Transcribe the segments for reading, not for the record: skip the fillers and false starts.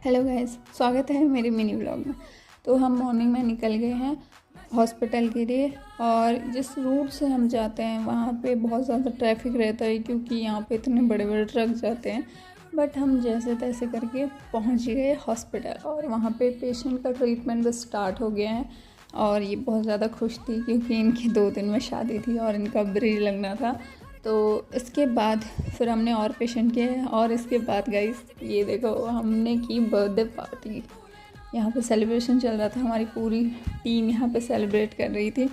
Hello guys, स्वागत है मेरे मिनी व्लॉग में। तो हम मॉर्निंग में निकल गए हैं हॉस्पिटल के लिए। और जिस रूट से हम जाते हैं वहाँ पे बहुत ज़्यादा ट्रैफिक रहता है, क्योंकि यहाँ पे इतने बड़े बड़े ट्रक जाते हैं। बट हम जैसे तैसे करके पहुँच गए हॉस्पिटल, और वहाँ पे पेशेंट का ट्रीटमेंट बस स्टार्ट हो गया है। और ये बहुत ज़्यादा खुश थी क्योंकि इनकी 2 दिन में शादी थी और इनका ब्रीज लगना था। तो इसके बाद फिर हमने और पेशेंट किए। और इसके बाद गाइस ये देखो, हमने की बर्थडे पार्टी। यहाँ पे सेलिब्रेशन चल रहा था, हमारी पूरी टीम यहाँ पे सेलिब्रेट कर रही थी।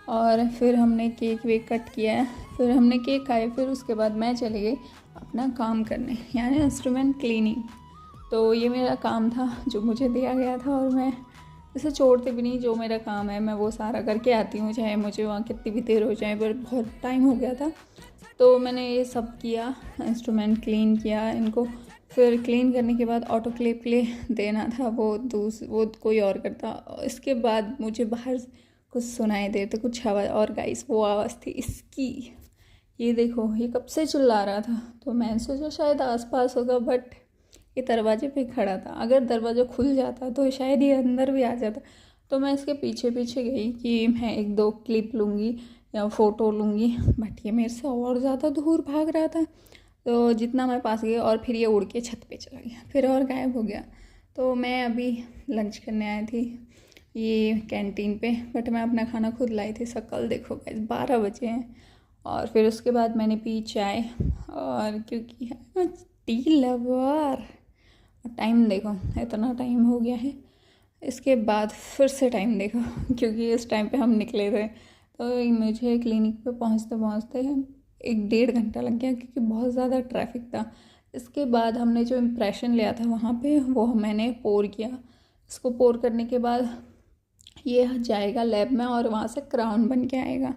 और फिर हमने केक वेक कट किया है, फिर हमने केक खाए। फिर उसके बाद मैं चली गई अपना काम करने, यानी इंस्ट्रूमेंट क्लीनिंग। तो ये मेरा काम था जो मुझे दिया गया था, और मैं इसे छोड़ते भी नहीं। जो मेरा काम है मैं वो सारा करके आती हूँ, चाहे मुझे वहाँ कितनी भी देर हो जाए। पर बहुत टाइम हो गया था तो मैंने ये सब किया, इंस्ट्रूमेंट क्लीन किया इनको। फिर क्लीन करने के बाद ऑटोक्लेव के लिए देना था, वो कोई और करता। इसके बाद मुझे बाहर कुछ सुनाई दे तो कुछ आवाज़, और गाइस वो आवाज़ थी इसकी। ये देखो, ये कब से चिल्ला रहा था। तो मैंने सोचा शायद आसपास होगा, बट ये दरवाजे पे खड़ा था। अगर दरवाज़ा खुल जाता तो शायद ये अंदर भी आ जाता। तो मैं इसके पीछे पीछे गई कि मैं 1-2 क्लिप लूँगी या फ़ोटो लूँगी, बट ये मेरे से और ज़्यादा दूर भाग रहा था। तो जितना मैं पास गई, और फिर ये उड़ के छत पे चला गया, फिर और गायब हो गया। तो मैं अभी लंच करने आई थी ये कैंटीन पे, बट मैं अपना खाना खुद लाई थी। कल देखो गाइस 12 बजे हैं। और फिर उसके बाद मैंने पी चाय, और क्योंकि टी लवर। टाइम देखो, इतना टाइम हो गया है। इसके बाद फिर से टाइम देखो क्योंकि इस टाइम पे हम निकले थे। तो मुझे क्लिनिक पे पहुंचते पहुंचते 1-1.5 घंटा लग गया, क्योंकि बहुत ज़्यादा ट्रैफिक था। इसके बाद हमने जो इम्प्रेशन लिया था वहाँ पे, वो मैंने पोर किया। इसको पोर करने के बाद ये जाएगा लैब में, और वहाँ से क्राउन बन के आएगा।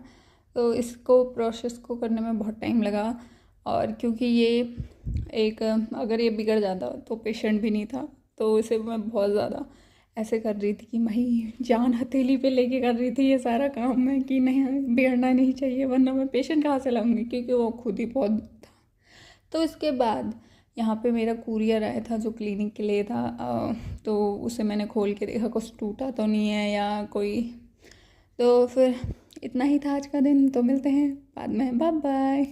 तो इसको प्रोसेस को करने में बहुत टाइम लगा। और क्योंकि ये अगर ये बिगड़ जाता तो पेशेंट भी नहीं था, तो इसे मैं बहुत ज़्यादा ऐसे कर रही थी कि भाई जान हथेली पे लेके कर रही थी ये सारा काम मैं, कि नहीं बिगड़ना नहीं चाहिए, वरना मैं पेशेंट कहाँ से लाऊंगी, क्योंकि वो खुद ही बहुत था। तो इसके बाद यहाँ पे मेरा कुरियर आया था जो क्लिनिक के लिए था। तो उसे मैंने खोल के देखा, कुछ टूटा तो नहीं है या कोई। तो फिर इतना ही था आज का दिन। तो मिलते हैं बाद में, बाय बाय।